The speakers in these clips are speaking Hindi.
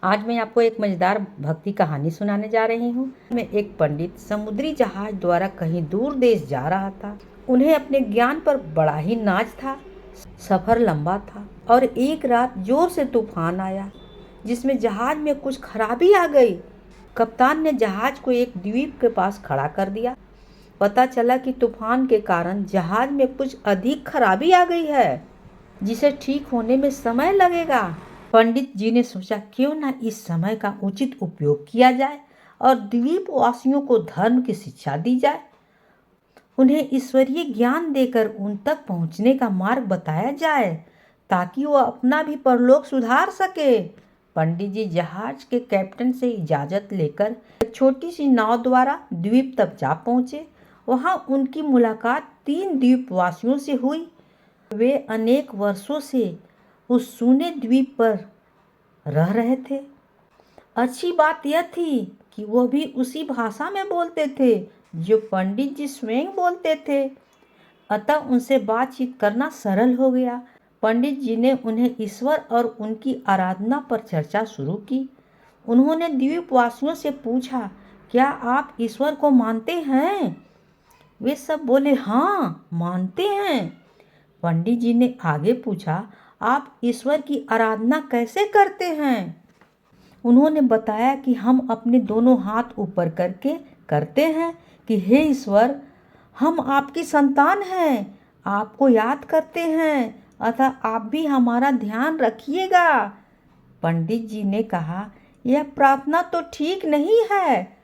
आज मैं आपको एक मजेदार भक्ति कहानी सुनाने जा रही हूँ। मैं एक पंडित समुद्री जहाज द्वारा कहीं दूर देश जा रहा था। उन्हें अपने ज्ञान पर बड़ा ही नाज था। सफर लंबा था और एक रात जोर से तूफान आया जिसमें जहाज में कुछ खराबी आ गई। कप्तान ने जहाज को एक द्वीप के पास खड़ा कर दिया। पता चला कि तूफान के कारण जहाज में कुछ अधिक खराबी आ गई है जिसे ठीक होने में समय लगेगा। पंडित जी ने सोचा क्यों ना इस समय का उचित उपयोग किया जाए और द्वीप वासियों को धर्म की शिक्षा दी जाए। उन्हें ईश्वरीय ज्ञान देकर उन तक पहुंचने का मार्ग बताया जाए ताकि वो अपना भी परलोक सुधार सके। पंडित जी जहाज के कैप्टन से इजाज़त लेकर एक छोटी सी नाव द्वारा द्वीप तक जा पहुंचे। वहां उनकी मुलाकात 3 द्वीपवासियों से हुई। वे अनेक वर्षों से उस सूने द्वीप पर रह रहे थे। अच्छी बात यह थी कि वो भी उसी भाषा में बोलते थे जो पंडित जी स्वयं बोलते थे, अतः उनसे बातचीत करना सरल हो गया। पंडित जी ने उन्हें ईश्वर और उनकी आराधना पर चर्चा शुरू की। उन्होंने द्वीपवासियों से पूछा, क्या आप ईश्वर को मानते हैं? वे सब बोले, हाँ मानते हैं। पंडित जी ने आगे पूछा, आप ईश्वर की आराधना कैसे करते हैं? उन्होंने बताया कि हम अपने दोनों हाथ ऊपर करके करते हैं कि हे ईश्वर, हम आपकी संतान हैं, आपको याद करते हैं, अतः आप भी हमारा ध्यान रखिएगा। पंडित जी ने कहा, यह प्रार्थना तो ठीक नहीं है।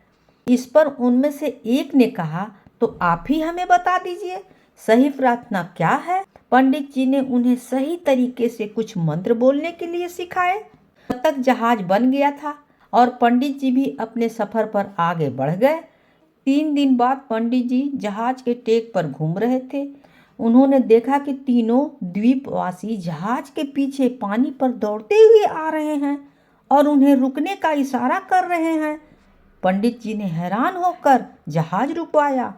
इस पर उनमें से एक ने कहा, तो आप ही हमें बता दीजिए सही प्रार्थना क्या है। पंडित जी ने उन्हें सही तरीके से कुछ मंत्र बोलने के लिए सिखाए। तब तक जहाज बन गया था और पंडित जी भी अपने सफर पर आगे बढ़ गए। 3 दिन बाद पंडित जी जहाज के टेक पर घूम रहे थे। उन्होंने देखा कि तीनों द्वीपवासी जहाज के पीछे पानी पर दौड़ते हुए आ रहे हैं और उन्हें रुकने का इशारा कर रहे हैं। पंडित जी ने हैरान होकर जहाज रुकवाया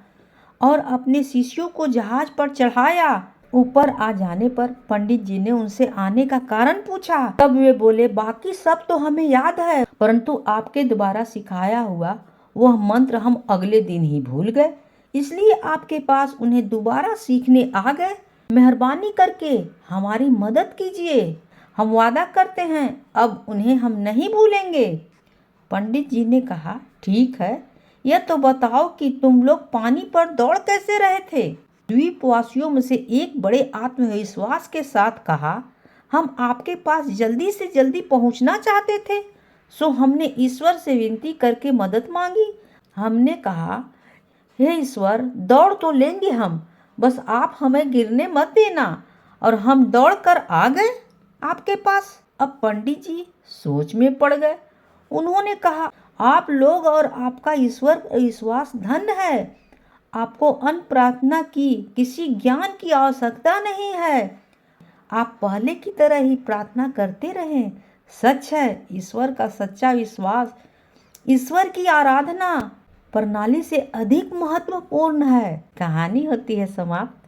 और अपने शिष्यों को जहाज पर चढ़ाया। ऊपर आ जाने पर पंडित जी ने उनसे आने का कारण पूछा। तब वे बोले, बाकी सब तो हमें याद है, परंतु आपके द्वारा सिखाया हुआ वह मंत्र हम अगले दिन ही भूल गए, इसलिए आपके पास उन्हें दोबारा सीखने आ गए। मेहरबानी करके हमारी मदद कीजिए। हम वादा करते हैं अब उन्हें हम नहीं भूलेंगे। पंडित जी ने कहा, ठीक है, यह तो बताओ कि तुम लोग पानी पर दौड़ कैसे रहे थे? द्वीपवासियों में से एक बड़े आत्मविश्वास के साथ कहा, हम आपके पास जल्दी से जल्दी पहुंचना चाहते थे, सो हमने ईश्वर से विनती करके मदद मांगी। हमने कहा, हे ईश्वर, दौड़ तो लेंगे हम, बस आप हमें गिरने मत देना। और हम दौड़ कर आ गए आपके पास। अब पंडित जी सोच में पड़ गए। उन्होंने कहा, आप लोग और आपका ईश्वर विश्वास धन्य है। आपको अन्य प्रार्थना की किसी ज्ञान की आवश्यकता नहीं है। आप पहले की तरह ही प्रार्थना करते रहें। सच है, ईश्वर का सच्चा विश्वास ईश्वर की आराधना प्रणाली से अधिक महत्वपूर्ण है। कहानी होती है समाप्त।